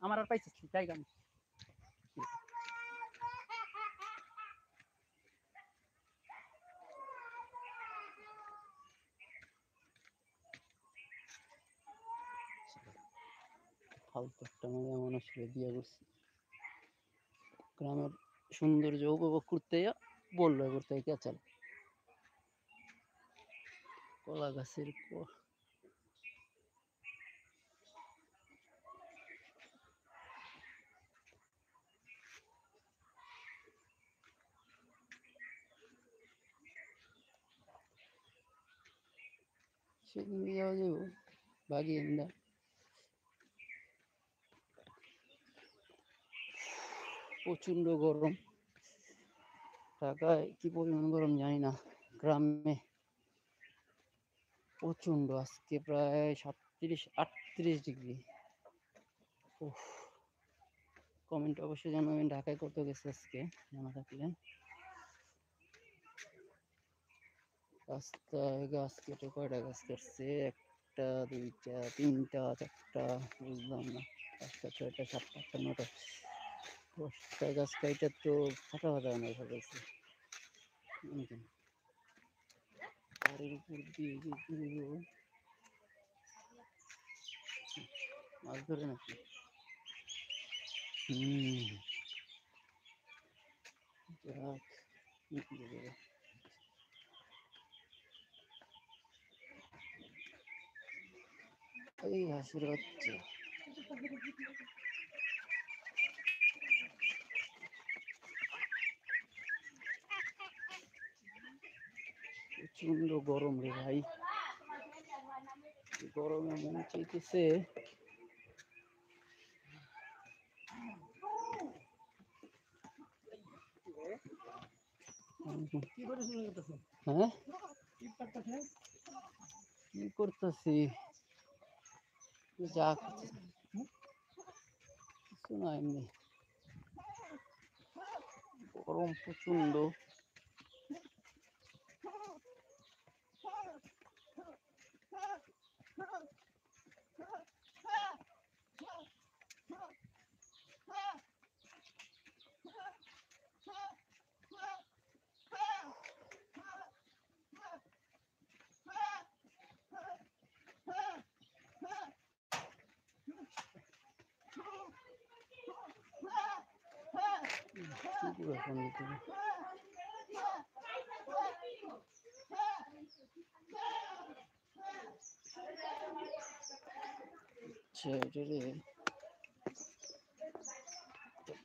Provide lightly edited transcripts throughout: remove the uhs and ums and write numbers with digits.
আমার আর পাইছিস জায়গা নেই। ফালতু একটা মেয়ে মানুষকে বিয়ে করছি, গ্রামের সৌন্দর্য উপভোগ করতে বললো করতে কে চল কলা গাছের সেদিন যাওয়া যাবো বাগিয়ে না। প্রচন্ড গরম, ঢাকায় কি পরিমাণ গরম জানি না, গ্রামে প্রচন্ড, আজকে প্রায় 37-38 ডিগ্রি। কমেন্ট অবশ্যই জানাবেন ঢাকায় কত গেছে আজকে জানা থাকলে। রাস্তায় গাছ কেটে কয়টা গাছ কাটছে? 1টা 2টা 3টা 4টা, বুঝলাম না, 5টা 6টা 7টা 8টা 9টা 10টা গাছ কাইটা তো ফাটা ফাটা অনেক ফেলেছে। তারের উপর দিয়ে মাছ ধরে নাকি? এই হাসির বাচ্চা প্রচন্ড গরম রে ভাই, গরমে মন চাইতেছে হ্যাঁ কি করতেছি যা কিছু না, এমনি গরম প্রচন্ড।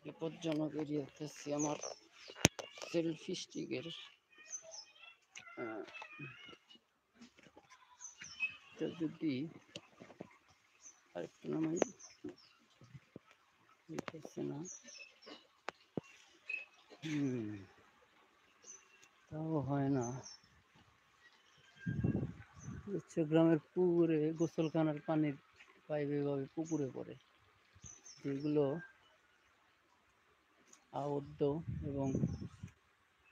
বিপজ্জনক এরিয়াতেছি আমার সেলফি স্টিকের যদি আরেকটু নামাই না, তাও হয় না। গ্রামের পুকুরে গোসলখানার পানির পাইপ এভাবে পুকুরে পড়ে, যেগুলো আবদ্ধ এবং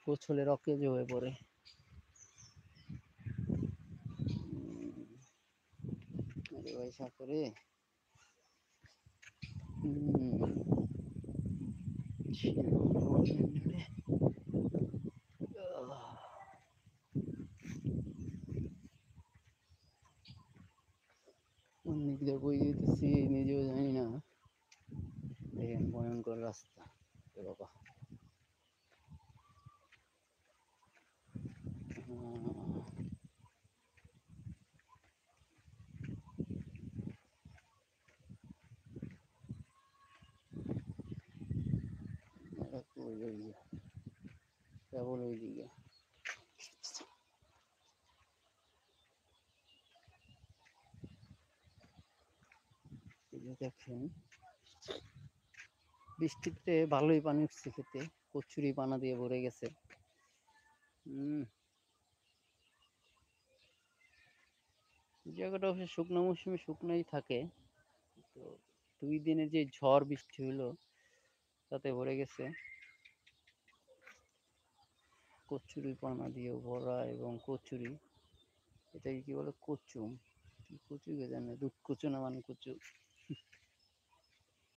গোসলের অকেজো হয়ে পড়ে। ভাই সাঁতরে বই দিতেছি নিজেও জানি না। দেখেন ভয়ঙ্কর রাস্তা বাবা, কেবল ওই দিকে দেখেন বৃষ্টিতে ভালোই পানি উঠছে খেতে, কচুরি পানা দিয়ে ভরে গেছে। জায়গাটা অবশ্য শুকনো মৌসুমে শুকনোই থাকে, তো 2 দিনের যে ঝড় বৃষ্টি হলো তাতে ভরে গেছে, কচুরি পানা দিয়ে ভরা। এবং কচুরি, এটাকে কি বলে, কচু, কি কচু কে জানে, দুধ কচু না মানে কচু,